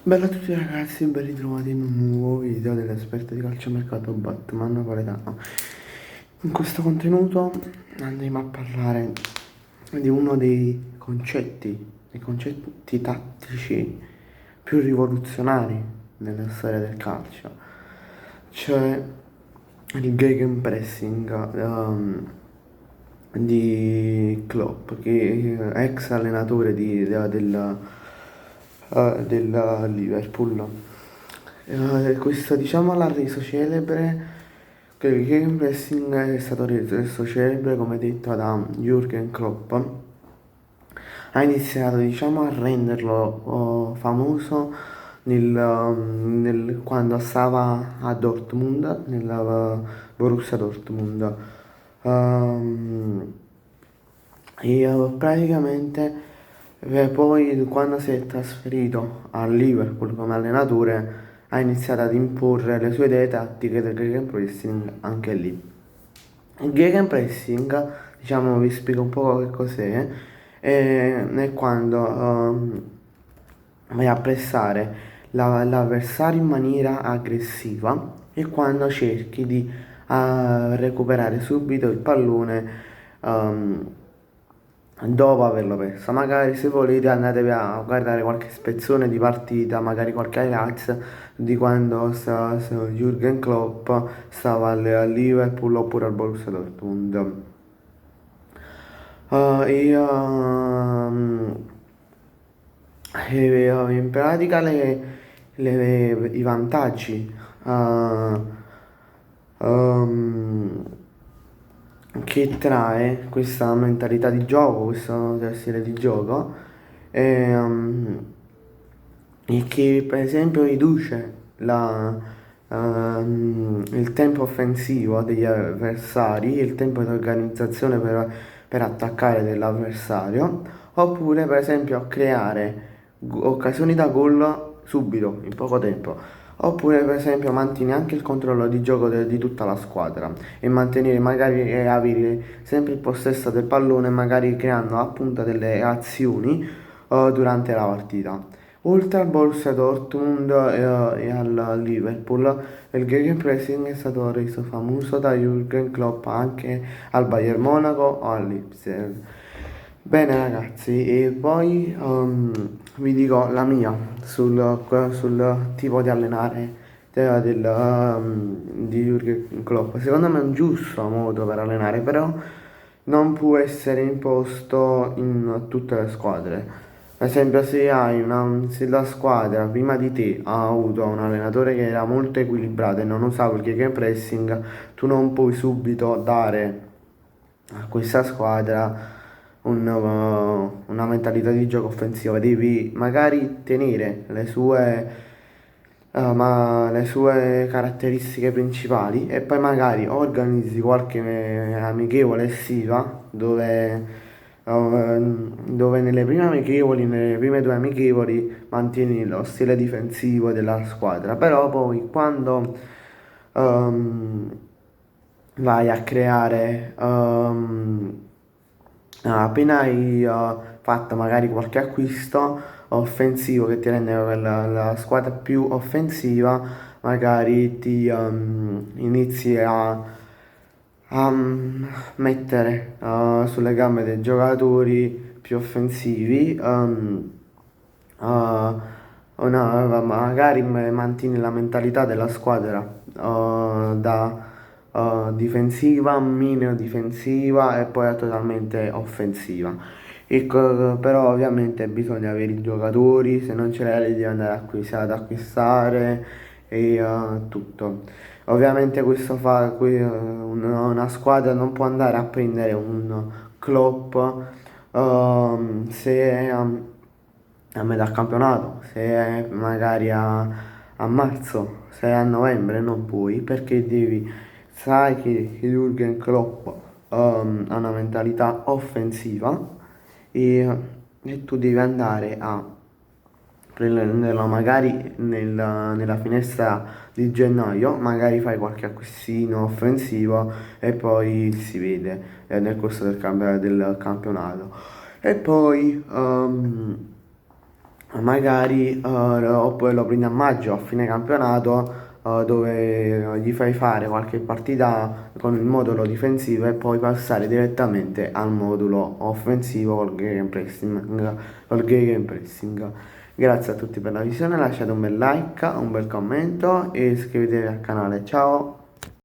Bella a tutti ragazzi, ben ritrovati in un nuovo video dell'esperto di calciomercato Batman Napoletano. In questo contenuto andremo a parlare di uno dei concetti tattici più rivoluzionari nella storia del calcio, cioè il Gegenpressing di Klopp, che è ex allenatore del Liverpool. Questo diciamo l'ha reso celebre, che il gegenpressing è stato reso celebre come detto da Jürgen Klopp. Ha iniziato diciamo a renderlo famoso quando stava a Dortmund, nella Borussia Dortmund. Ehm, praticamente poi quando si è trasferito al Liverpool come allenatore ha iniziato ad imporre le sue idee tattiche del gegenpressing anche lì. Il gegenpressing, diciamo, vi spiego un po' che cos'è, è quando vai a pressare l'avversario in maniera aggressiva e quando cerchi di recuperare subito il pallone ehm, dopo averlo perso. Magari se volete andatevi a guardare qualche spezzone di partita, magari qualche highlights di quando Jürgen Klopp stava al Liverpool oppure al Borussia Dortmund. E, in pratica i vantaggi ehm, che trae questa mentalità di gioco, questo stile di gioco, e che per esempio riduce il tempo offensivo degli avversari, il tempo di organizzazione per attaccare dell'avversario, oppure per esempio a creare occasioni da gol subito, in poco tempo. Oppure per esempio mantieni anche il controllo di gioco di tutta la squadra e mantenere magari e avere sempre il possesso del pallone, magari creando appunto delle azioni durante la partita. Oltre al Borussia Dortmund e al Liverpool, il gegenpressing è stato reso famoso da Jürgen Klopp anche al Bayern Monaco o al Leipzig. Bene ragazzi, e poi vi dico la mia sul tipo di allenare di Jürgen Klopp. Secondo me è un giusto modo per allenare, però non può essere imposto in tutte le squadre. Per esempio, se la squadra prima di te ha avuto un allenatore che era molto equilibrato e non usava il gegenpressing, tu non puoi subito dare a questa squadra una mentalità di gioco offensiva. Devi magari tenere le sue caratteristiche principali e poi magari organizzi qualche amichevole estiva dove nelle prime due amichevoli mantieni lo stile difensivo della squadra, però poi quando ehm, vai a creare, appena hai fatto magari qualche acquisto offensivo che ti rende la squadra più offensiva, magari ti inizi a mettere sulle gambe dei giocatori più offensivi, magari mantieni la mentalità della squadra da difensiva, meno difensiva e poi a totalmente offensiva. Però ovviamente bisogna avere i giocatori, se non ce l'hai devi andare ad acquistare e tutto. Ovviamente questo una squadra non può andare a prendere un Klopp se è a metà campionato, se è magari a marzo, se è a novembre non puoi perché sai che Jürgen Klopp ha una mentalità offensiva e, e tu devi andare a prenderlo magari nella finestra di gennaio, magari fai qualche acquistino offensivo e poi si vede nel corso del campionato. E poi magari oppure lo prendi a maggio a fine campionato dove gli fai fare qualche partita con il modulo difensivo e poi passare direttamente al modulo offensivo col gegenpressing. Grazie a tutti per la visione, lasciate un bel like, un bel commento e iscrivetevi al canale. Ciao!